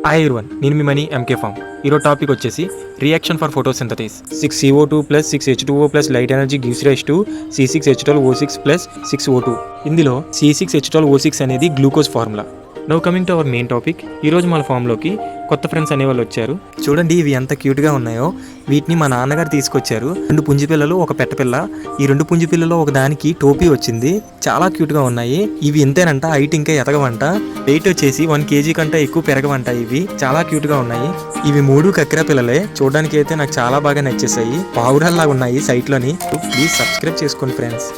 Hi everyone, నేను మీ మనీ ఎంకే ఫామ్. ఈరోజు టాపిక్ వచ్చేసి reaction for photosynthesis. 6CO2 plus 6H2O plus light energy gives rise to C6H12O6 plus 6O2. ఇందులో C6H12O6 అనేది glucose formula. Now coming to our main topic. ఈరోజు మన ఫామ్లోకి కొత్త ఫ్రెండ్స్ అనేవాళ్ళు వచ్చారు. చూడండి ఇవి ఎంత క్యూట్గా ఉన్నాయో. వీటిని మా నాన్నగారు తీసుకొచ్చారు. 2 పుంజి పిల్లలు, ఒక పెట్టపిల్ల. ఈ 2 పుంజి పిల్లలు ఒక దానికి టోపీ వచ్చింది. చాలా క్యూట్గా ఉన్నాయి. ఇవి ఇంతేనంట, హైట్ ఇంకా ఎదగవంట. వెయిట్ వచ్చేసి 1 kg కంటే ఎక్కువ పెరగవంట. ఇవి చాలా క్యూట్గా ఉన్నాయి. ఇవి 3 కక్కెర పిల్లలే. చూడడానికి అయితే నాకు చాలా బాగా నచ్చేసాయి. పావురాల్లాగా ఉన్నాయి సైట్లోని. ప్లీజ్ సబ్స్క్రైబ్ చేసుకోండి ఫ్రెండ్స్.